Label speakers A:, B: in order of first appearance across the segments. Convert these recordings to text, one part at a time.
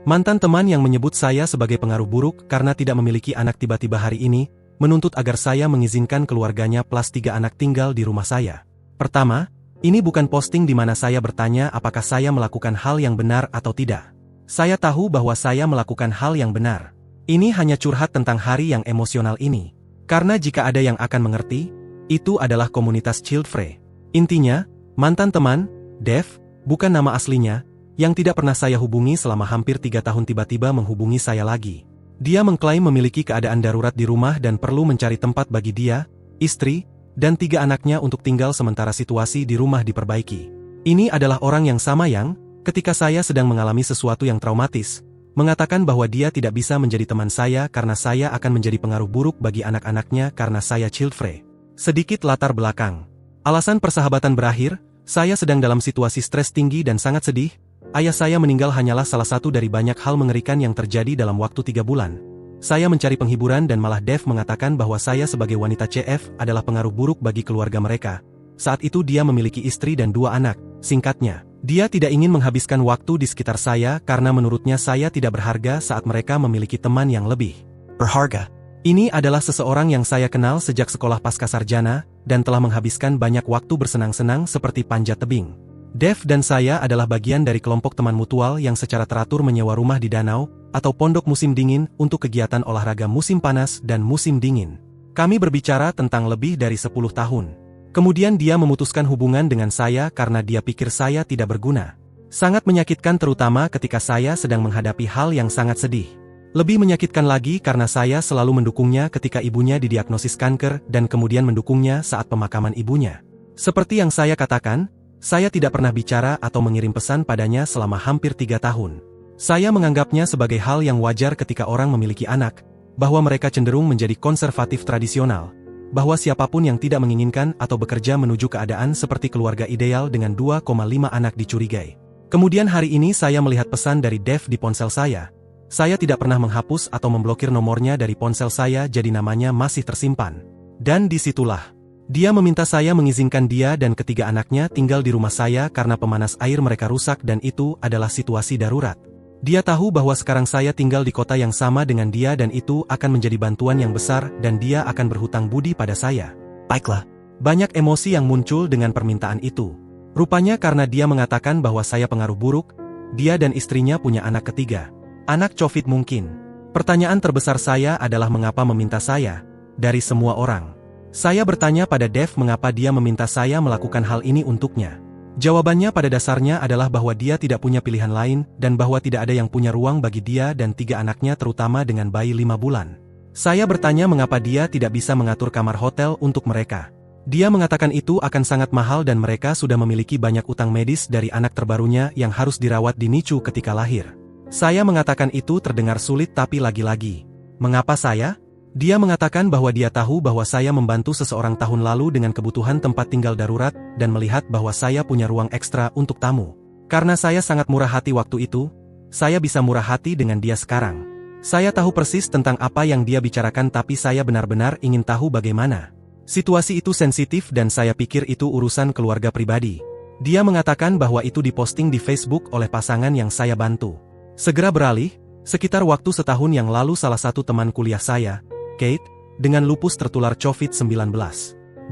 A: Mantan teman yang menyebut saya sebagai pengaruh buruk karena tidak memiliki anak tiba-tiba hari ini, menuntut agar saya mengizinkan keluarganya plus 3 anak tinggal di rumah saya. Pertama, ini bukan posting di mana saya bertanya apakah saya melakukan hal yang benar atau tidak. Saya tahu bahwa saya melakukan hal yang benar. Ini hanya curhat tentang hari yang emosional ini. Karena jika ada yang akan mengerti, itu adalah komunitas Child Free. Intinya, mantan teman, Dev, bukan nama aslinya, yang tidak pernah saya hubungi selama hampir 3 tahun tiba-tiba menghubungi saya lagi. Dia mengklaim memiliki keadaan darurat di rumah dan perlu mencari tempat bagi dia, istri, dan 3 anaknya untuk tinggal sementara situasi di rumah diperbaiki. Ini adalah orang yang sama yang, ketika saya sedang mengalami sesuatu yang traumatis, mengatakan bahwa dia tidak bisa menjadi teman saya karena saya akan menjadi pengaruh buruk bagi anak-anaknya karena saya child free. Sedikit latar belakang. Alasan persahabatan berakhir, saya sedang dalam situasi stres tinggi dan sangat sedih. Ayah saya meninggal hanyalah salah satu dari banyak hal mengerikan yang terjadi dalam waktu 3 bulan. Saya mencari penghiburan dan malah Dev mengatakan bahwa saya sebagai wanita CF adalah pengaruh buruk bagi keluarga mereka. Saat itu dia memiliki istri dan 2 anak. Singkatnya, dia tidak ingin menghabiskan waktu di sekitar saya karena menurutnya saya tidak berharga saat mereka memiliki teman yang lebih berharga. Ini adalah seseorang yang saya kenal sejak sekolah pasca sarjana dan telah menghabiskan banyak waktu bersenang-senang seperti panjat tebing. Dev dan saya adalah bagian dari kelompok teman mutual yang secara teratur menyewa rumah di danau atau pondok musim dingin untuk kegiatan olahraga musim panas dan musim dingin. Kami berbicara tentang lebih dari 10 tahun. Kemudian dia memutuskan hubungan dengan saya karena dia pikir saya tidak berguna. Sangat menyakitkan terutama ketika saya sedang menghadapi hal yang sangat sedih. Lebih menyakitkan lagi karena saya selalu mendukungnya ketika ibunya didiagnosis kanker dan kemudian mendukungnya saat pemakaman ibunya. Seperti yang saya katakan, saya tidak pernah bicara atau mengirim pesan padanya selama hampir 3 tahun. Saya menganggapnya sebagai hal yang wajar ketika orang memiliki anak, bahwa mereka cenderung menjadi konservatif tradisional, bahwa siapapun yang tidak menginginkan atau bekerja menuju keadaan seperti keluarga ideal dengan 2,5 anak dicurigai. Kemudian hari ini saya melihat pesan dari Dev di ponsel saya. Saya tidak pernah menghapus atau memblokir nomornya dari ponsel saya jadi namanya masih tersimpan. Dan disitulah dia meminta saya mengizinkan dia dan ketiga anaknya tinggal di rumah saya karena pemanas air mereka rusak dan itu adalah situasi darurat. Dia tahu bahwa sekarang saya tinggal di kota yang sama dengan dia dan itu akan menjadi bantuan yang besar dan dia akan berhutang budi pada saya. Baiklah. Banyak emosi yang muncul dengan permintaan itu. Rupanya karena dia mengatakan bahwa saya pengaruh buruk, dia dan istrinya punya anak ketiga. Anak COVID mungkin. Pertanyaan terbesar saya adalah mengapa meminta saya, dari semua orang. Saya bertanya pada Dev mengapa dia meminta saya melakukan hal ini untuknya. Jawabannya pada dasarnya adalah bahwa dia tidak punya pilihan lain dan bahwa tidak ada yang punya ruang bagi dia dan 3 anaknya terutama dengan bayi 5 bulan. Saya bertanya mengapa dia tidak bisa mengatur kamar hotel untuk mereka. Dia mengatakan itu akan sangat mahal dan mereka sudah memiliki banyak utang medis dari anak terbarunya yang harus dirawat di NICU ketika lahir. Saya mengatakan itu terdengar sulit tapi lagi-lagi. Mengapa saya? Dia mengatakan bahwa dia tahu bahwa saya membantu seseorang tahun lalu dengan kebutuhan tempat tinggal darurat dan melihat bahwa saya punya ruang ekstra untuk tamu. Karena saya sangat murah hati waktu itu, saya bisa murah hati dengan dia sekarang. Saya tahu persis tentang apa yang dia bicarakan tapi saya benar-benar ingin tahu bagaimana. Situasi itu sensitif dan saya pikir itu urusan keluarga pribadi. Dia mengatakan bahwa itu diposting di Facebook oleh pasangan yang saya bantu. Segera beralih, sekitar waktu setahun yang lalu salah satu teman kuliah saya, Kate, dengan lupus tertular COVID-19.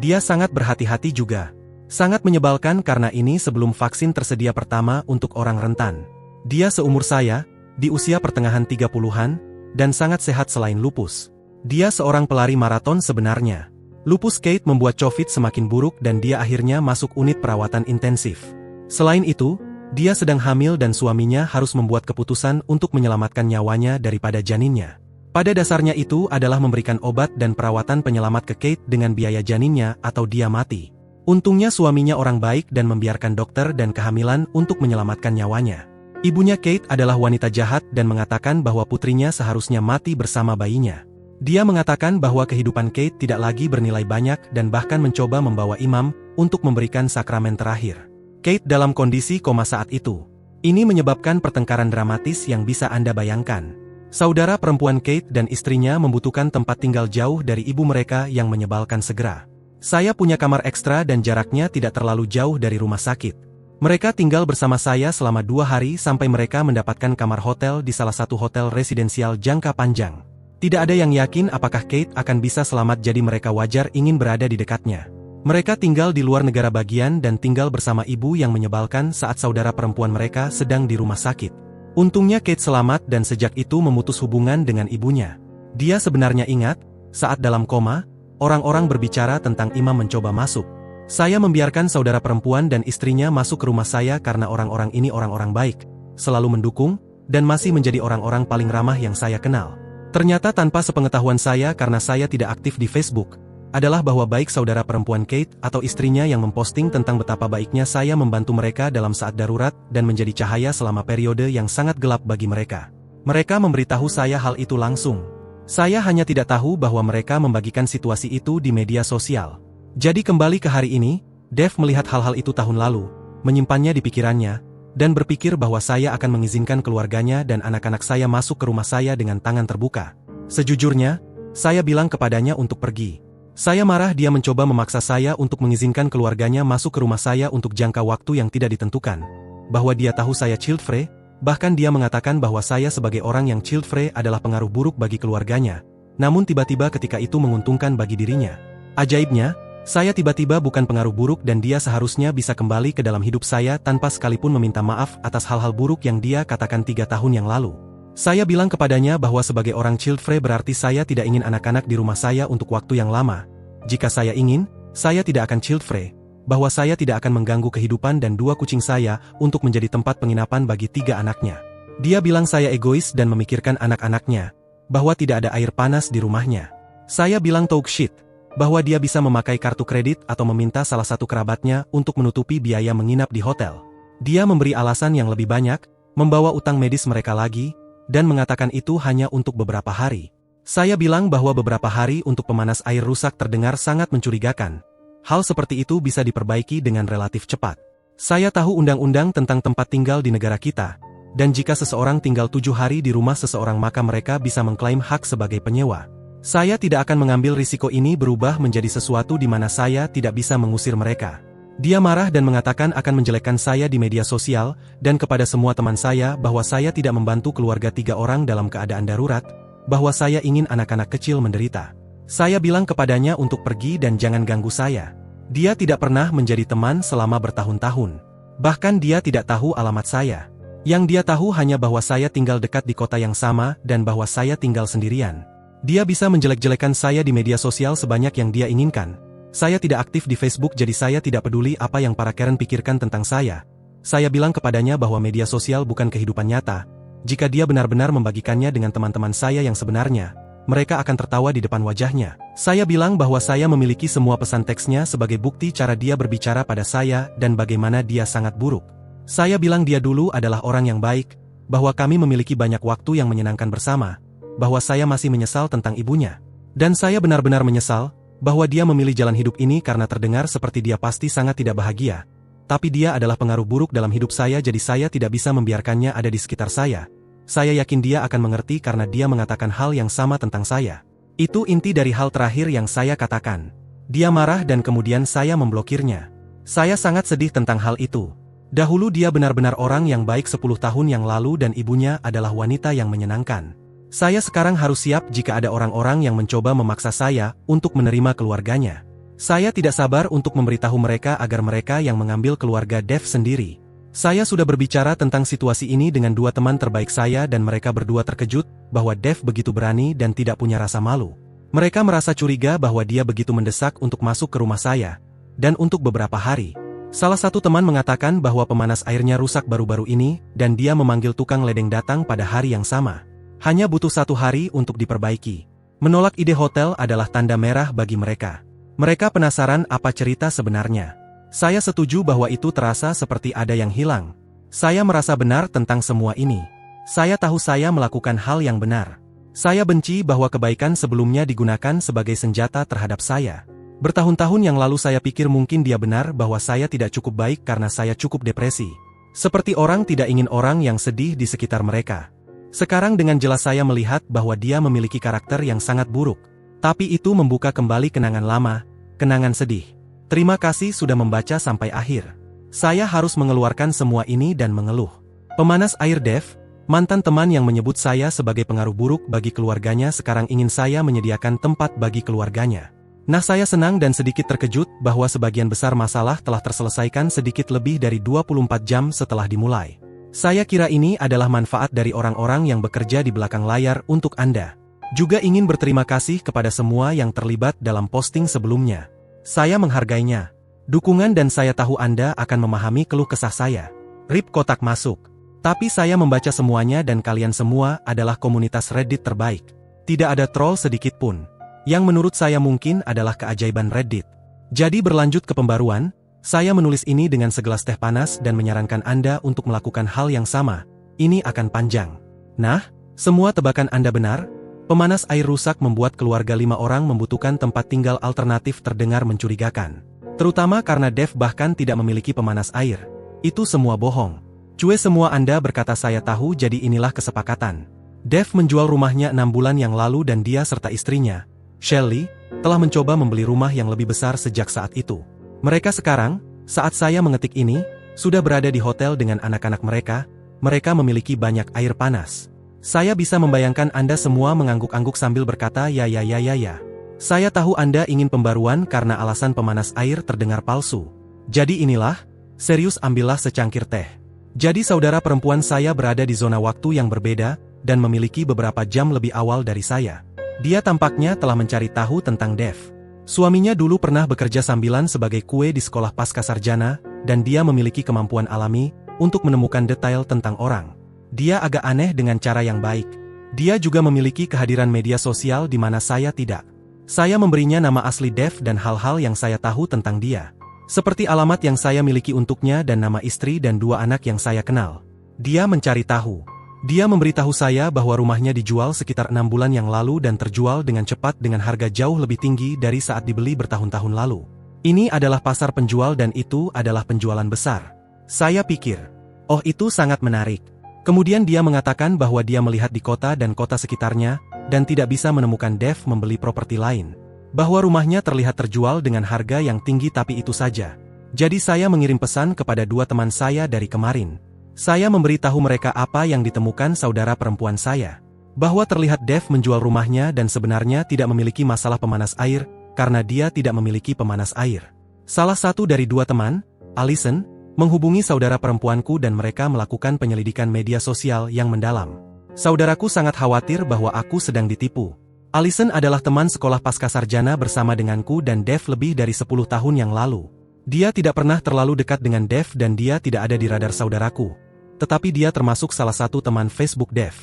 A: Dia sangat berhati-hati juga. Sangat menyebalkan karena ini sebelum vaksin tersedia pertama untuk orang rentan. Dia seumur saya, di usia pertengahan 30-an, dan sangat sehat selain lupus. Dia seorang pelari maraton sebenarnya. Lupus Kate membuat COVID semakin buruk dan dia akhirnya masuk unit perawatan intensif. Selain itu, dia sedang hamil dan suaminya harus membuat keputusan untuk menyelamatkan nyawanya daripada janinnya. Pada dasarnya itu adalah memberikan obat dan perawatan penyelamat ke Kate dengan biaya janinnya atau dia mati. Untungnya suaminya orang baik dan membiarkan dokter dan kehamilan untuk menyelamatkan nyawanya. Ibunya Kate adalah wanita jahat dan mengatakan bahwa putrinya seharusnya mati bersama bayinya. Dia mengatakan bahwa kehidupan Kate tidak lagi bernilai banyak dan bahkan mencoba membawa imam untuk memberikan sakramen terakhir. Kate dalam kondisi koma saat itu. Ini menyebabkan pertengkaran dramatis yang bisa Anda bayangkan. Saudara perempuan Kate dan istrinya membutuhkan tempat tinggal jauh dari ibu mereka yang menyebalkan segera. Saya punya kamar ekstra dan jaraknya tidak terlalu jauh dari rumah sakit. Mereka tinggal bersama saya selama 2 hari sampai mereka mendapatkan kamar hotel di salah satu hotel residensial jangka panjang. Tidak ada yang yakin apakah Kate akan bisa selamat, jadi mereka wajar ingin berada di dekatnya. Mereka tinggal di luar negara bagian dan tinggal bersama ibu yang menyebalkan saat saudara perempuan mereka sedang di rumah sakit. Untungnya Kate selamat dan sejak itu memutus hubungan dengan ibunya. Dia sebenarnya ingat, saat dalam koma, orang-orang berbicara tentang imam mencoba masuk. Saya membiarkan saudara perempuan dan istrinya masuk ke rumah saya karena orang-orang ini orang-orang baik, selalu mendukung, dan masih menjadi orang-orang paling ramah yang saya kenal. Ternyata tanpa sepengetahuan saya karena saya tidak aktif di Facebook, adalah bahwa baik saudara perempuan Kate atau istrinya yang memposting tentang betapa baiknya saya membantu mereka dalam saat darurat dan menjadi cahaya selama periode yang sangat gelap bagi mereka. Mereka memberitahu saya hal itu langsung. Saya hanya tidak tahu bahwa mereka membagikan situasi itu di media sosial. Jadi kembali ke hari ini, Dev melihat hal-hal itu tahun lalu, menyimpannya di pikirannya, dan berpikir bahwa saya akan mengizinkan keluarganya dan anak-anak saya masuk ke rumah saya dengan tangan terbuka. Sejujurnya, saya bilang kepadanya untuk pergi. Saya marah dia mencoba memaksa saya untuk mengizinkan keluarganya masuk ke rumah saya untuk jangka waktu yang tidak ditentukan. Bahwa dia tahu saya child-free, bahkan dia mengatakan bahwa saya sebagai orang yang child-free adalah pengaruh buruk bagi keluarganya. Namun tiba-tiba ketika itu menguntungkan bagi dirinya. Ajaibnya, saya tiba-tiba bukan pengaruh buruk dan dia seharusnya bisa kembali ke dalam hidup saya tanpa sekalipun meminta maaf atas hal-hal buruk yang dia katakan 3 tahun yang lalu. Saya bilang kepadanya bahwa sebagai orang child-free berarti saya tidak ingin anak-anak di rumah saya untuk waktu yang lama. Jika saya ingin, saya tidak akan child-free. Bahwa saya tidak akan mengganggu kehidupan dan 2 kucing saya untuk menjadi tempat penginapan bagi 3 anaknya. Dia bilang saya egois dan memikirkan anak-anaknya, bahwa tidak ada air panas di rumahnya. Saya bilang talk shit, bahwa dia bisa memakai kartu kredit atau meminta salah satu kerabatnya untuk menutupi biaya menginap di hotel. Dia memberi alasan yang lebih banyak, membawa utang medis mereka lagi, dan mengatakan itu hanya untuk beberapa hari. Saya bilang bahwa beberapa hari untuk pemanas air rusak terdengar sangat mencurigakan. Hal seperti itu bisa diperbaiki dengan relatif cepat. Saya tahu undang-undang tentang tempat tinggal di negara kita, dan jika seseorang tinggal 7 hari di rumah seseorang maka mereka bisa mengklaim hak sebagai penyewa. Saya tidak akan mengambil risiko ini berubah menjadi sesuatu di mana saya tidak bisa mengusir mereka. Dia marah dan mengatakan akan menjelekkan saya di media sosial, dan kepada semua teman saya bahwa saya tidak membantu keluarga 3 orang dalam keadaan darurat, bahwa saya ingin anak-anak kecil menderita. Saya bilang kepadanya untuk pergi dan jangan ganggu saya. Dia tidak pernah menjadi teman selama bertahun-tahun. Bahkan dia tidak tahu alamat saya. Yang dia tahu hanya bahwa saya tinggal dekat di kota yang sama dan bahwa saya tinggal sendirian. Dia bisa menjelek-jelekan saya di media sosial sebanyak yang dia inginkan. Saya tidak aktif di Facebook jadi saya tidak peduli apa yang para Karen pikirkan tentang saya. Saya bilang kepadanya bahwa media sosial bukan kehidupan nyata. Jika dia benar-benar membagikannya dengan teman-teman saya yang sebenarnya, mereka akan tertawa di depan wajahnya. Saya bilang bahwa saya memiliki semua pesan teksnya sebagai bukti cara dia berbicara pada saya dan bagaimana dia sangat buruk. Saya bilang dia dulu adalah orang yang baik, bahwa kami memiliki banyak waktu yang menyenangkan bersama, bahwa saya masih menyesal tentang ibunya. Dan saya benar-benar menyesal, bahwa dia memilih jalan hidup ini karena terdengar seperti dia pasti sangat tidak bahagia. Tapi dia adalah pengaruh buruk dalam hidup saya jadi saya tidak bisa membiarkannya ada di sekitar saya. Saya yakin dia akan mengerti karena dia mengatakan hal yang sama tentang saya. Itu inti dari hal terakhir yang saya katakan. Dia marah dan kemudian saya memblokirnya. Saya sangat sedih tentang hal itu. Dahulu dia benar-benar orang yang baik 10 tahun yang lalu dan ibunya adalah wanita yang menyenangkan. Saya sekarang harus siap jika ada orang-orang yang mencoba memaksa saya untuk menerima keluarganya. Saya tidak sabar untuk memberitahu mereka agar mereka yang mengambil keluarga Dev sendiri. Saya sudah berbicara tentang situasi ini dengan 2 teman terbaik saya dan mereka berdua terkejut bahwa Dev begitu berani dan tidak punya rasa malu. Mereka merasa curiga bahwa dia begitu mendesak untuk masuk ke rumah saya, dan untuk beberapa hari. Salah satu teman mengatakan bahwa pemanas airnya rusak baru-baru ini dan dia memanggil tukang ledeng datang pada hari yang sama. Hanya butuh 1 hari untuk diperbaiki. Menolak ide hotel adalah tanda merah bagi mereka. Mereka penasaran apa cerita sebenarnya. Saya setuju bahwa itu terasa seperti ada yang hilang. Saya merasa benar tentang semua ini. Saya tahu saya melakukan hal yang benar. Saya benci bahwa kebaikan sebelumnya digunakan sebagai senjata terhadap saya. Bertahun-tahun yang lalu saya pikir mungkin dia benar bahwa saya tidak cukup baik karena saya cukup depresi. Seperti orang tidak ingin orang yang sedih di sekitar mereka. Sekarang dengan jelas saya melihat bahwa dia memiliki karakter yang sangat buruk. Tapi itu membuka kembali kenangan lama, kenangan sedih. Terima kasih sudah membaca sampai akhir. Saya harus mengeluarkan semua ini dan mengeluh. Pemanas air Dev, mantan teman yang menyebut saya sebagai pengaruh buruk bagi keluarganya sekarang ingin saya menyediakan tempat bagi keluarganya. Nah, saya senang dan sedikit terkejut bahwa sebagian besar masalah telah terselesaikan sedikit lebih dari 24 jam setelah dimulai. Saya kira ini adalah manfaat dari orang-orang yang bekerja di belakang layar untuk Anda. Juga ingin berterima kasih kepada semua yang terlibat dalam posting sebelumnya. Saya menghargainya. Dukungan dan saya tahu Anda akan memahami keluh kesah saya. RIP kotak masuk. Tapi saya membaca semuanya dan kalian semua adalah komunitas Reddit terbaik. Tidak ada troll sedikit pun. Yang menurut saya mungkin adalah keajaiban Reddit. Jadi berlanjut ke pembaruan, saya menulis ini dengan segelas teh panas dan menyarankan Anda untuk melakukan hal yang sama. Ini akan panjang. Nah, semua tebakan Anda benar. Pemanas air rusak membuat keluarga 5 orang membutuhkan tempat tinggal alternatif terdengar mencurigakan. Terutama karena Dev bahkan tidak memiliki pemanas air. Itu semua bohong. Cue semua Anda berkata saya tahu jadi inilah kesepakatan. Dev menjual rumahnya 6 bulan yang lalu dan dia serta istrinya, Shelley, telah mencoba membeli rumah yang lebih besar sejak saat itu. Mereka sekarang, saat saya mengetik ini, sudah berada di hotel dengan anak-anak mereka. Mereka memiliki banyak air panas. Saya bisa membayangkan Anda semua mengangguk-angguk sambil berkata ya. Saya tahu Anda ingin pembaruan karena alasan pemanas air terdengar palsu. Jadi inilah, serius ambillah secangkir teh. Jadi saudara perempuan saya berada di zona waktu yang berbeda, dan memiliki beberapa jam lebih awal dari saya. Dia tampaknya telah mencari tahu tentang Dev. Suaminya dulu pernah bekerja sambilan sebagai kue di sekolah pasca sarjana, dan dia memiliki kemampuan alami untuk menemukan detail tentang orang. Dia agak aneh dengan cara yang baik. Dia juga memiliki kehadiran media sosial di mana saya tidak. Saya memberinya nama asli Dev dan hal-hal yang saya tahu tentang dia. Seperti alamat yang saya miliki untuknya dan nama istri dan 2 anak yang saya kenal. Dia mencari tahu. Dia memberitahu saya bahwa rumahnya dijual sekitar 6 bulan yang lalu dan terjual dengan cepat dengan harga jauh lebih tinggi dari saat dibeli bertahun-tahun lalu. Ini adalah pasar penjual dan itu adalah penjualan besar. Saya pikir, oh itu sangat menarik. Kemudian dia mengatakan bahwa dia melihat di kota dan kota sekitarnya, dan tidak bisa menemukan Dev membeli properti lain. Bahwa rumahnya terlihat terjual dengan harga yang tinggi tapi itu saja. Jadi saya mengirim pesan kepada 2 teman saya dari kemarin. Saya memberitahu mereka apa yang ditemukan saudara perempuan saya. Bahwa terlihat Dev menjual rumahnya dan sebenarnya tidak memiliki masalah pemanas air, karena dia tidak memiliki pemanas air. Salah satu dari 2 teman, Allison, menghubungi saudara perempuanku dan mereka melakukan penyelidikan media sosial yang mendalam. Saudaraku sangat khawatir bahwa aku sedang ditipu. Allison adalah teman sekolah pasca sarjana bersama denganku dan Dev lebih dari 10 tahun yang lalu. Dia tidak pernah terlalu dekat dengan Dev dan dia tidak ada di radar saudaraku. Tetapi dia termasuk salah satu teman Facebook Dev.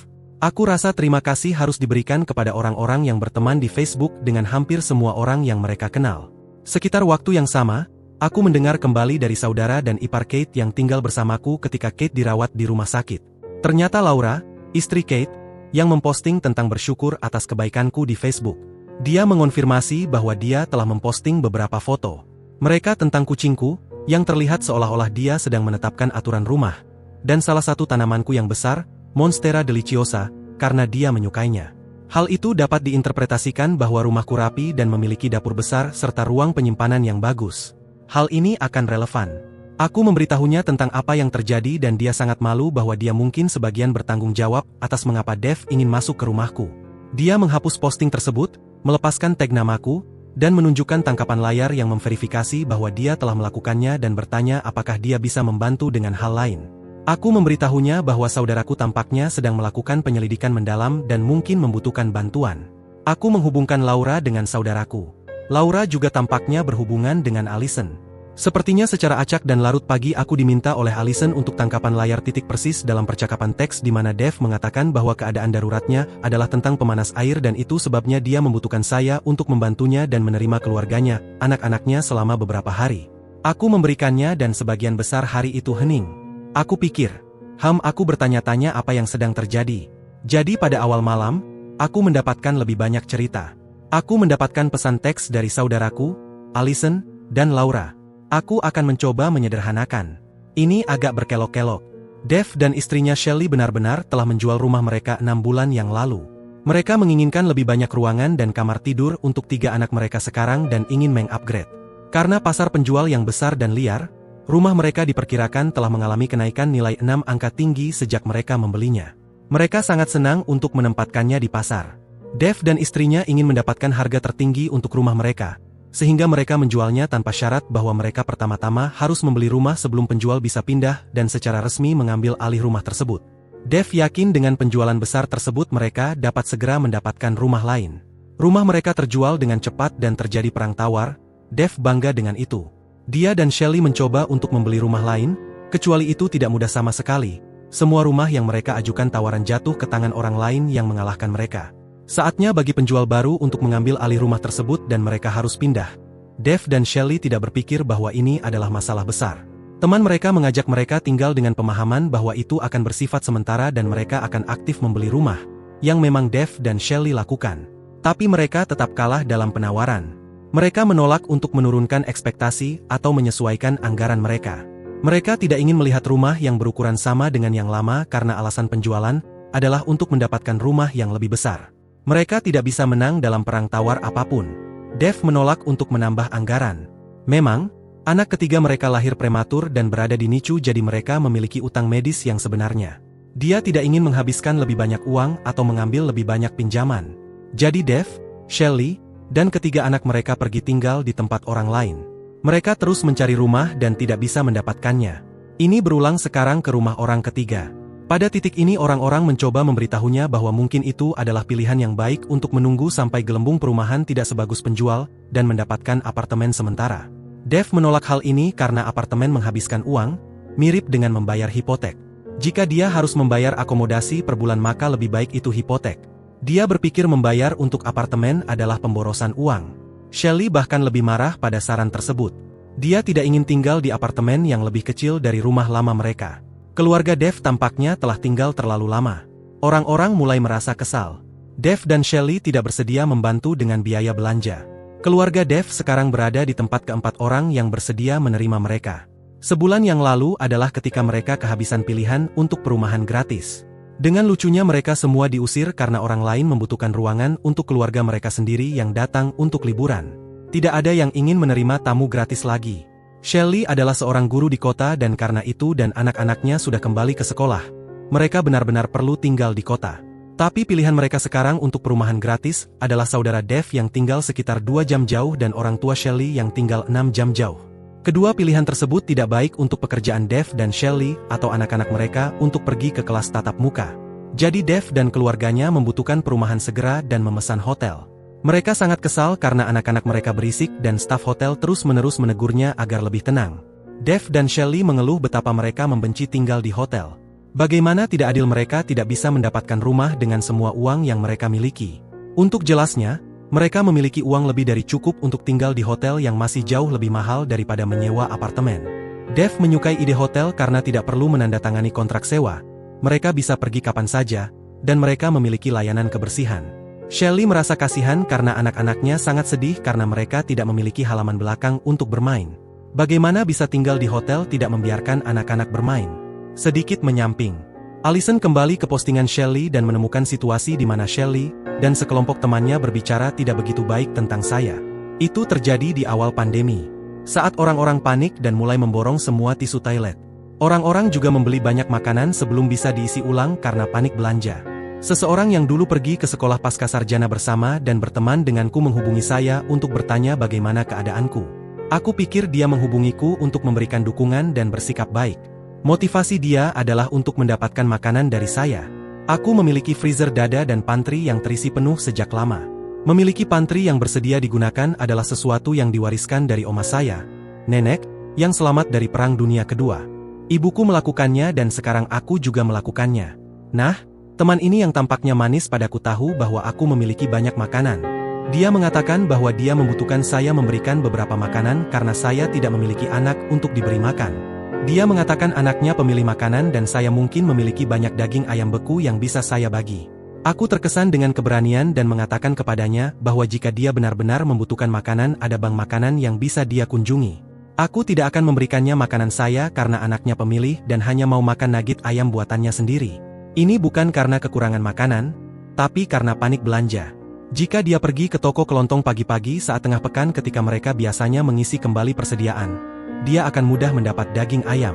A: Aku rasa terima kasih harus diberikan kepada orang-orang yang berteman di Facebook dengan hampir semua orang yang mereka kenal. Sekitar waktu yang sama, aku mendengar kembali dari saudara dan ipar Kate yang tinggal bersamaku ketika Kate dirawat di rumah sakit. Ternyata Laura, istri Kate, yang memposting tentang bersyukur atas kebaikanku di Facebook. Dia mengonfirmasi bahwa dia telah memposting beberapa foto mereka tentang kucingku, yang terlihat seolah-olah dia sedang menetapkan aturan rumah, dan salah satu tanamanku yang besar, Monstera deliciosa, karena dia menyukainya. Hal itu dapat diinterpretasikan bahwa rumahku rapi dan memiliki dapur besar serta ruang penyimpanan yang bagus. Hal ini akan relevan. Aku memberitahunya tentang apa yang terjadi dan dia sangat malu bahwa dia mungkin sebagian bertanggung jawab atas mengapa Dev ingin masuk ke rumahku. Dia menghapus posting tersebut, melepaskan tag namaku, dan menunjukkan tangkapan layar yang memverifikasi bahwa dia telah melakukannya dan bertanya apakah dia bisa membantu dengan hal lain. Aku memberitahunya bahwa saudaraku tampaknya sedang melakukan penyelidikan mendalam dan mungkin membutuhkan bantuan. Aku menghubungkan Laura dengan saudaraku. Laura juga tampaknya berhubungan dengan Allison. Sepertinya secara acak dan larut pagi aku diminta oleh Allison untuk tangkapan layar titik persis dalam percakapan teks di mana Dev mengatakan bahwa keadaan daruratnya adalah tentang pemanas air dan itu sebabnya dia membutuhkan saya untuk membantunya dan menerima keluarganya, anak-anaknya selama beberapa hari. Aku memberikannya dan sebagian besar hari itu hening. Aku pikir, aku bertanya-tanya apa yang sedang terjadi. Jadi pada awal malam, aku mendapatkan lebih banyak cerita. Aku mendapatkan pesan teks dari saudaraku, Allison, dan Laura. Aku akan mencoba menyederhanakan. Ini agak berkelok-kelok. Dev dan istrinya Shelley benar-benar telah menjual rumah mereka 6 bulan yang lalu. Mereka menginginkan lebih banyak ruangan dan kamar tidur untuk 3 anak mereka sekarang dan ingin meng-upgrade. Karena pasar penjual yang besar dan liar, Rumah mereka diperkirakan telah mengalami kenaikan nilai 6 angka tinggi sejak mereka membelinya. Mereka sangat senang untuk menempatkannya di pasar. Dev dan istrinya ingin mendapatkan harga tertinggi untuk rumah mereka, sehingga mereka menjualnya tanpa syarat bahwa mereka pertama-tama harus membeli rumah sebelum penjual bisa pindah dan secara resmi mengambil alih rumah tersebut. Dev yakin dengan penjualan besar tersebut mereka dapat segera mendapatkan rumah lain. Rumah mereka terjual dengan cepat dan terjadi perang tawar. Dev bangga dengan itu. Dia dan Shelley mencoba untuk membeli rumah lain, kecuali itu tidak mudah sama sekali. Semua rumah yang mereka ajukan tawaran jatuh ke tangan orang lain yang mengalahkan mereka. Saatnya bagi penjual baru untuk mengambil alih rumah tersebut dan mereka harus pindah. Dev dan Shelley tidak berpikir bahwa ini adalah masalah besar. Teman mereka mengajak mereka tinggal dengan pemahaman bahwa itu akan bersifat sementara dan mereka akan aktif membeli rumah, yang memang Dev dan Shelley lakukan. Tapi mereka tetap kalah dalam penawaran. Mereka menolak untuk menurunkan ekspektasi atau menyesuaikan anggaran mereka. Mereka tidak ingin melihat rumah yang berukuran sama dengan yang lama karena alasan penjualan adalah untuk mendapatkan rumah yang lebih besar. Mereka tidak bisa menang dalam perang tawar apapun. Dev menolak untuk menambah anggaran. Memang, anak ketiga mereka lahir prematur dan berada di NICU jadi mereka memiliki utang medis yang sebenarnya. Dia tidak ingin menghabiskan lebih banyak uang atau mengambil lebih banyak pinjaman. Jadi Dev, Shelley, dan ketiga anak mereka pergi tinggal di tempat orang lain. Mereka terus mencari rumah dan tidak bisa mendapatkannya. Ini berulang sekarang ke rumah orang ketiga. Pada titik ini orang-orang mencoba memberitahunya bahwa mungkin itu adalah pilihan yang baik untuk menunggu sampai gelembung perumahan tidak sebagus penjual dan mendapatkan apartemen sementara. Dev menolak hal ini karena apartemen menghabiskan uang, mirip dengan membayar hipotek. Jika dia harus membayar akomodasi per bulan maka lebih baik itu hipotek. Dia berpikir membayar untuk apartemen adalah pemborosan uang. Shelley bahkan lebih marah pada saran tersebut. Dia tidak ingin tinggal di apartemen yang lebih kecil dari rumah lama mereka. Keluarga Dev tampaknya telah tinggal terlalu lama. Orang-orang mulai merasa kesal. Dev dan Shelley tidak bersedia membantu dengan biaya belanja. Keluarga Dev sekarang berada di tempat keempat orang yang bersedia menerima mereka. Sebulan yang lalu adalah ketika mereka kehabisan pilihan untuk perumahan gratis. Dengan lucunya mereka semua diusir karena orang lain membutuhkan ruangan untuk keluarga mereka sendiri yang datang untuk liburan. Tidak ada yang ingin menerima tamu gratis lagi. Shelley adalah seorang guru di kota dan karena itu dan anak-anaknya sudah kembali ke sekolah. Mereka benar-benar perlu tinggal di kota. Tapi pilihan mereka sekarang untuk perumahan gratis adalah saudara Dev yang tinggal sekitar 2 jam jauh dan orang tua Shelley yang tinggal 6 jam jauh. Kedua pilihan tersebut tidak baik untuk pekerjaan Dev dan Shelley atau anak-anak mereka untuk pergi ke kelas tatap muka. Jadi Dev dan keluarganya membutuhkan perumahan segera dan memesan hotel. Mereka sangat kesal karena anak-anak mereka berisik dan staf hotel terus-menerus menegurnya agar lebih tenang. Dev dan Shelley mengeluh betapa mereka membenci tinggal di hotel. Bagaimana tidak adil mereka tidak bisa mendapatkan rumah dengan semua uang yang mereka miliki. Untuk jelasnya, mereka memiliki uang lebih dari cukup untuk tinggal di hotel yang masih jauh lebih mahal daripada menyewa apartemen. Dev menyukai ide hotel karena tidak perlu menandatangani kontrak sewa. Mereka bisa pergi kapan saja, dan mereka memiliki layanan kebersihan. Shelley merasa kasihan karena anak-anaknya sangat sedih karena mereka tidak memiliki halaman belakang untuk bermain. Bagaimana bisa tinggal di hotel tidak membiarkan anak-anak bermain? Sedikit menyamping. Allison kembali ke postingan Shelley dan menemukan situasi di mana Shelley dan sekelompok temannya berbicara tidak begitu baik tentang saya. Itu terjadi di awal pandemi. Saat orang-orang panik dan mulai memborong semua tisu toilet. Orang-orang juga membeli banyak makanan sebelum bisa diisi ulang karena panik belanja. Seseorang yang dulu pergi ke sekolah pasca sarjana bersama dan berteman denganku menghubungi saya untuk bertanya bagaimana keadaanku. Aku pikir dia menghubungiku untuk memberikan dukungan dan bersikap baik. Motivasi dia adalah untuk mendapatkan makanan dari saya. Aku memiliki freezer dada dan pantry yang terisi penuh sejak lama. Memiliki pantry yang bersedia digunakan adalah sesuatu yang diwariskan dari oma saya, nenek, yang selamat dari Perang Dunia Kedua. Ibuku melakukannya dan sekarang aku juga melakukannya. Nah, teman ini yang tampaknya manis padaku tahu bahwa aku memiliki banyak makanan. Dia mengatakan bahwa dia membutuhkan saya memberikan beberapa makanan karena saya tidak memiliki anak untuk diberi makan. Dia mengatakan anaknya pemilih makanan dan saya mungkin memiliki banyak daging ayam beku yang bisa saya bagi. Aku terkesan dengan keberanian dan mengatakan kepadanya bahwa jika dia benar-benar membutuhkan makanan ada bank makanan yang bisa dia kunjungi. Aku tidak akan memberikannya makanan saya karena anaknya pemilih dan hanya mau makan nugget ayam buatannya sendiri. Ini bukan karena kekurangan makanan, tapi karena panik belanja. Jika dia pergi ke toko kelontong pagi-pagi saat tengah pekan ketika mereka biasanya mengisi kembali persediaan, dia akan mudah mendapat daging ayam.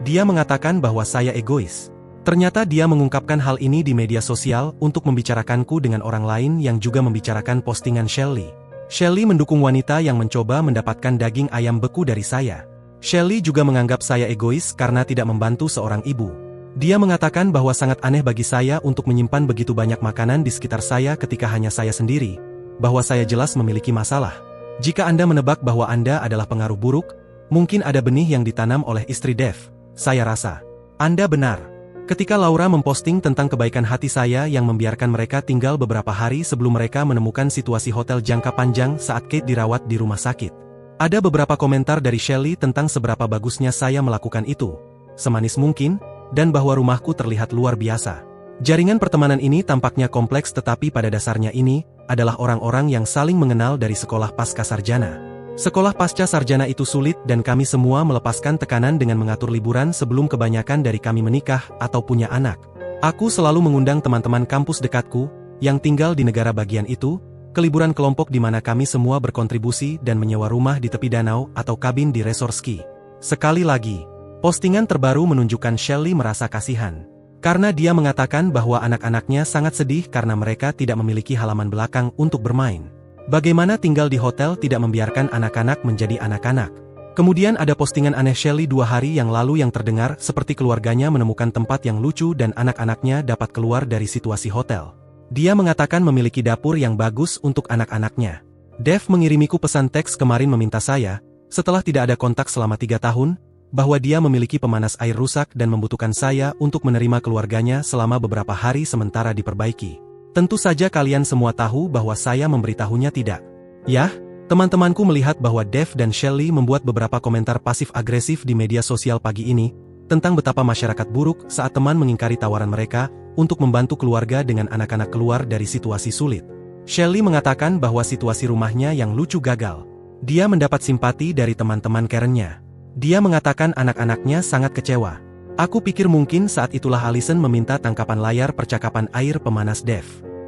A: Dia mengatakan bahwa saya egois. Ternyata dia mengungkapkan hal ini di media sosial untuk membicarakanku dengan orang lain yang juga membicarakan postingan Shelly. Shelly mendukung wanita yang mencoba mendapatkan daging ayam beku dari saya. Shelly juga menganggap saya egois karena tidak membantu seorang ibu. Dia mengatakan bahwa sangat aneh bagi saya untuk menyimpan begitu banyak makanan di sekitar saya ketika hanya saya sendiri, bahwa saya jelas memiliki masalah. Jika Anda menebak bahwa Anda adalah pengaruh buruk, mungkin ada benih yang ditanam oleh istri Dev. Saya rasa Anda benar. Ketika Laura memposting tentang kebaikan hati saya yang membiarkan mereka tinggal beberapa hari sebelum mereka menemukan situasi hotel jangka panjang saat Kate dirawat di rumah sakit. Ada beberapa komentar dari Shelly tentang seberapa bagusnya saya melakukan itu, semanis mungkin, dan bahwa rumahku terlihat luar biasa. Jaringan pertemanan ini tampaknya kompleks tetapi pada dasarnya ini adalah orang-orang yang saling mengenal dari sekolah pasca sarjana. Sekolah pasca sarjana itu sulit dan kami semua melepaskan tekanan dengan mengatur liburan sebelum kebanyakan dari kami menikah atau punya anak. Aku selalu mengundang teman-teman kampus dekatku, yang tinggal di negara bagian itu, ke liburan kelompok di mana kami semua berkontribusi dan menyewa rumah di tepi danau atau kabin di resort ski. Sekali lagi, postingan terbaru menunjukkan Shelly merasa kasihan. Karena dia mengatakan bahwa anak-anaknya sangat sedih karena mereka tidak memiliki halaman belakang untuk bermain. Bagaimana tinggal di hotel tidak membiarkan anak-anak menjadi anak-anak. Kemudian ada postingan aneh Shelly 2 hari yang lalu yang terdengar seperti keluarganya menemukan tempat yang lucu dan anak-anaknya dapat keluar dari situasi hotel. Dia mengatakan memiliki dapur yang bagus untuk anak-anaknya. Dev mengirimiku pesan teks kemarin meminta saya, setelah tidak ada kontak selama 3 tahun, bahwa dia memiliki pemanas air rusak dan membutuhkan saya untuk menerima keluarganya selama beberapa hari sementara diperbaiki. Tentu saja kalian semua tahu bahwa saya memberitahunya tidak. Yah, teman-temanku melihat bahwa Dev dan Shelly membuat beberapa komentar pasif-agresif di media sosial pagi ini, tentang betapa masyarakat buruk saat teman mengingkari tawaran mereka untuk membantu keluarga dengan anak-anak keluar dari situasi sulit. Shelly mengatakan bahwa situasi rumahnya yang lucu gagal. Dia mendapat simpati dari teman-teman Karen-nya. Dia mengatakan anak-anaknya sangat kecewa. Aku pikir mungkin saat itulah Allison meminta tangkapan layar percakapan air pemanas Dev.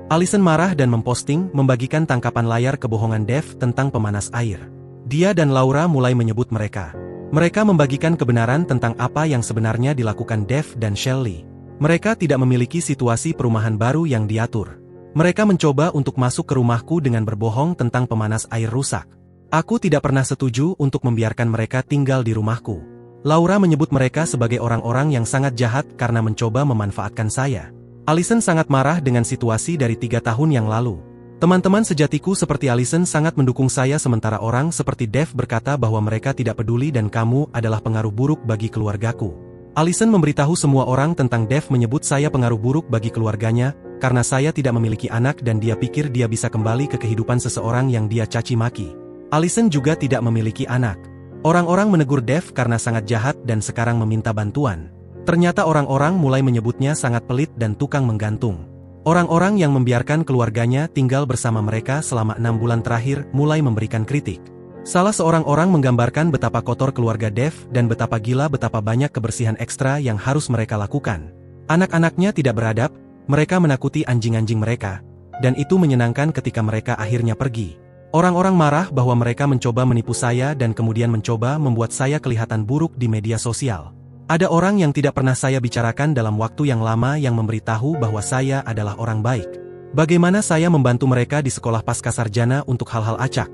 A: Allison marah dan membagikan tangkapan layar kebohongan Dev tentang pemanas air. Dia dan Laura mulai menyebut mereka. Mereka membagikan kebenaran tentang apa yang sebenarnya dilakukan Dev dan Shelly. Mereka tidak memiliki situasi perumahan baru yang diatur. Mereka mencoba untuk masuk ke rumahku dengan berbohong tentang pemanas air rusak. Aku tidak pernah setuju untuk membiarkan mereka tinggal di rumahku. Laura menyebut mereka sebagai orang-orang yang sangat jahat karena mencoba memanfaatkan saya. Allison sangat marah dengan situasi dari 3 tahun yang lalu. Teman-teman sejatiku seperti Allison sangat mendukung saya sementara orang seperti Dev berkata bahwa mereka tidak peduli dan kamu adalah pengaruh buruk bagi keluargaku. Allison memberitahu semua orang tentang Dev menyebut saya pengaruh buruk bagi keluarganya, karena saya tidak memiliki anak dan dia pikir dia bisa kembali ke kehidupan seseorang yang dia caci maki. Allison juga tidak memiliki anak. Orang-orang menegur Dev karena sangat jahat dan sekarang meminta bantuan. Ternyata orang-orang mulai menyebutnya sangat pelit dan tukang menggantung. Orang-orang yang membiarkan keluarganya tinggal bersama mereka selama 6 bulan terakhir mulai memberikan kritik. Salah seorang orang menggambarkan betapa kotor keluarga Dev dan betapa banyak kebersihan ekstra yang harus mereka lakukan. Anak-anaknya tidak beradab, mereka menakuti anjing-anjing mereka, dan itu menyenangkan ketika mereka akhirnya pergi. Orang-orang marah bahwa mereka mencoba menipu saya dan kemudian mencoba membuat saya kelihatan buruk di media sosial. Ada orang yang tidak pernah saya bicarakan dalam waktu yang lama yang memberitahu bahwa saya adalah orang baik. Bagaimana saya membantu mereka di sekolah pasca sarjana untuk hal-hal acak,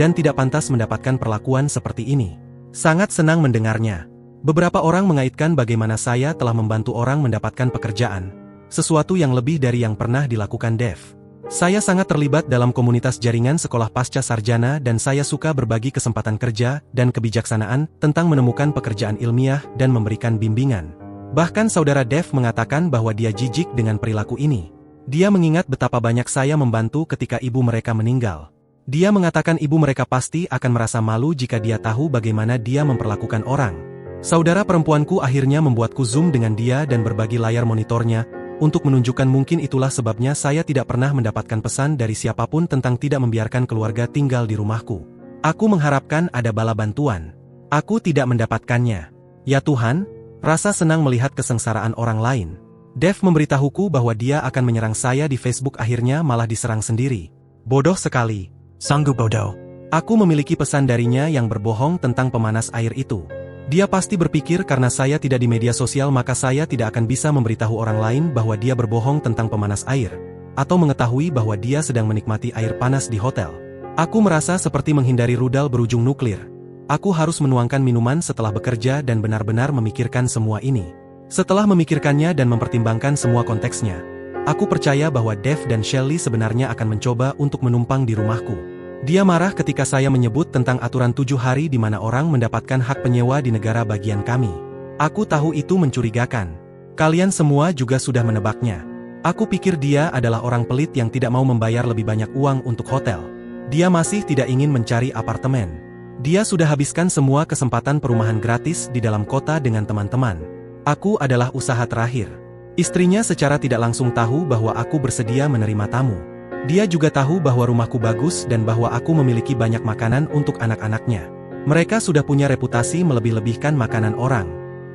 A: dan tidak pantas mendapatkan perlakuan seperti ini. Sangat senang mendengarnya. Beberapa orang mengaitkan bagaimana saya telah membantu orang mendapatkan pekerjaan, sesuatu yang lebih dari yang pernah dilakukan Dev. Saya sangat terlibat dalam komunitas jaringan sekolah pasca sarjana dan saya suka berbagi kesempatan kerja dan kebijaksanaan tentang menemukan pekerjaan ilmiah dan memberikan bimbingan. Bahkan saudara Dev mengatakan bahwa dia jijik dengan perilaku ini. Dia mengingat betapa banyak saya membantu ketika ibu mereka meninggal. Dia mengatakan ibu mereka pasti akan merasa malu jika dia tahu bagaimana dia memperlakukan orang. Saudara perempuanku akhirnya membuatku Zoom dengan dia dan berbagi layar monitornya, untuk menunjukkan mungkin itulah sebabnya saya tidak pernah mendapatkan pesan dari siapapun tentang tidak membiarkan keluarga tinggal di rumahku. Aku mengharapkan ada bala bantuan. Aku tidak mendapatkannya. Ya Tuhan, rasa senang melihat kesengsaraan orang lain. Dev memberitahuku bahwa dia akan menyerang saya di Facebook akhirnya malah diserang sendiri. Bodoh sekali.
B: Sungguh bodoh.
A: Aku memiliki pesan darinya yang berbohong tentang pemanas air itu. Dia pasti berpikir karena saya tidak di media sosial maka saya tidak akan bisa memberitahu orang lain bahwa dia berbohong tentang pemanas air, atau mengetahui bahwa dia sedang menikmati air panas di hotel. Aku merasa seperti menghindari rudal berujung nuklir. Aku harus menuangkan minuman setelah bekerja dan benar-benar memikirkan semua ini. Setelah memikirkannya dan mempertimbangkan semua konteksnya, aku percaya bahwa Dave dan Shelley sebenarnya akan mencoba untuk menumpang di rumahku. Dia marah ketika saya menyebut tentang aturan 7 hari di mana orang mendapatkan hak penyewa di negara bagian kami. Aku tahu itu mencurigakan. Kalian semua juga sudah menebaknya. Aku pikir dia adalah orang pelit yang tidak mau membayar lebih banyak uang untuk hotel. Dia masih tidak ingin mencari apartemen. Dia sudah habiskan semua kesempatan perumahan gratis di dalam kota dengan teman-teman. Aku adalah usaha terakhir. Istrinya secara tidak langsung tahu bahwa aku bersedia menerima tamu. Dia juga tahu bahwa rumahku bagus dan bahwa aku memiliki banyak makanan untuk anak-anaknya. Mereka sudah punya reputasi melebih-lebihkan makanan orang.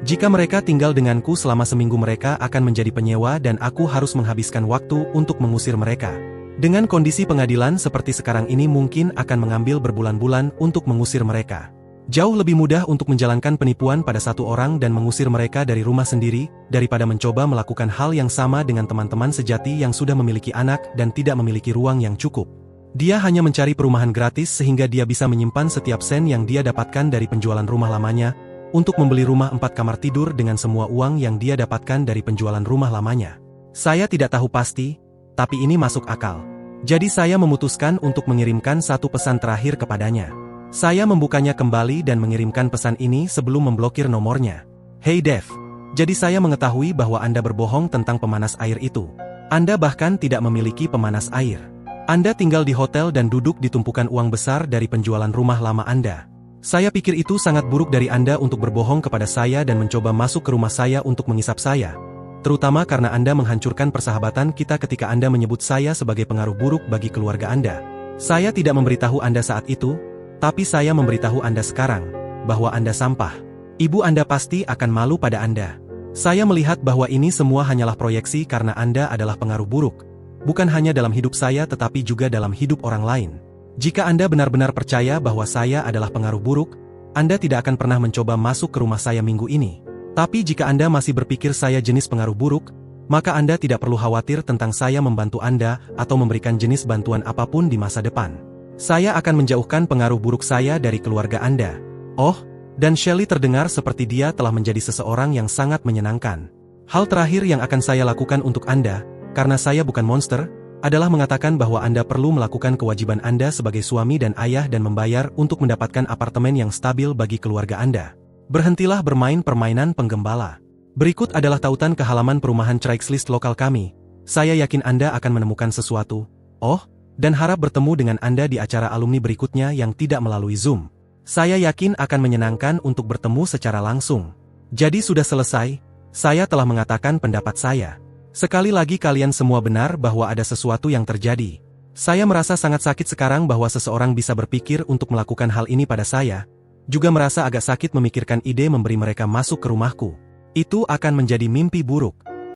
A: Jika mereka tinggal denganku selama seminggu mereka akan menjadi penyewa dan aku harus menghabiskan waktu untuk mengusir mereka. Dengan kondisi pengadilan seperti sekarang ini mungkin akan mengambil berbulan-bulan untuk mengusir mereka. Jauh lebih mudah untuk menjalankan penipuan pada satu orang dan mengusir mereka dari rumah sendiri, daripada mencoba melakukan hal yang sama dengan teman-teman sejati yang sudah memiliki anak dan tidak memiliki ruang yang cukup. Dia hanya mencari perumahan gratis sehingga dia bisa menyimpan setiap sen yang dia dapatkan dari penjualan rumah lamanya, untuk membeli rumah 4 kamar tidur dengan semua uang yang dia dapatkan dari penjualan rumah lamanya. Saya tidak tahu pasti, tapi ini masuk akal. Jadi saya memutuskan untuk mengirimkan satu pesan terakhir kepadanya. Saya membukanya kembali dan mengirimkan pesan ini sebelum memblokir nomornya. Hey Dave, jadi saya mengetahui bahwa Anda berbohong tentang pemanas air itu. Anda bahkan tidak memiliki pemanas air. Anda tinggal di hotel dan duduk di tumpukan uang besar dari penjualan rumah lama Anda. Saya pikir itu sangat buruk dari Anda untuk berbohong kepada saya dan mencoba masuk ke rumah saya untuk mengisap saya. Terutama karena Anda menghancurkan persahabatan kita ketika Anda menyebut saya sebagai pengaruh buruk bagi keluarga Anda. Saya tidak memberitahu Anda saat itu, tapi saya memberitahu Anda sekarang, bahwa Anda sampah. Ibu Anda pasti akan malu pada Anda. Saya melihat bahwa ini semua hanyalah proyeksi karena Anda adalah pengaruh buruk, bukan hanya dalam hidup saya tetapi juga dalam hidup orang lain. Jika Anda benar-benar percaya bahwa saya adalah pengaruh buruk, Anda tidak akan pernah mencoba masuk ke rumah saya minggu ini. Tapi jika Anda masih berpikir saya jenis pengaruh buruk, maka Anda tidak perlu khawatir tentang saya membantu Anda atau memberikan jenis bantuan apapun di masa depan. Saya akan menjauhkan pengaruh buruk saya dari keluarga Anda. Oh, dan Shelley terdengar seperti dia telah menjadi seseorang yang sangat menyenangkan. Hal terakhir yang akan saya lakukan untuk Anda, karena saya bukan monster, adalah mengatakan bahwa Anda perlu melakukan kewajiban Anda sebagai suami dan ayah dan membayar untuk mendapatkan apartemen yang stabil bagi keluarga Anda. Berhentilah bermain permainan penggembala. Berikut adalah tautan ke halaman perumahan Craigslist lokal kami. Saya yakin Anda akan menemukan sesuatu. Oh, dan harap bertemu dengan Anda di acara alumni berikutnya yang tidak melalui Zoom. Saya yakin akan menyenangkan untuk bertemu secara langsung. Jadi sudah selesai, saya telah mengatakan pendapat saya. Sekali lagi kalian semua benar bahwa ada sesuatu yang terjadi. Saya merasa sangat sakit sekarang bahwa seseorang bisa berpikir untuk melakukan hal ini pada saya, juga merasa agak sakit memikirkan ide memberi mereka masuk ke rumahku. Itu akan menjadi mimpi buruk.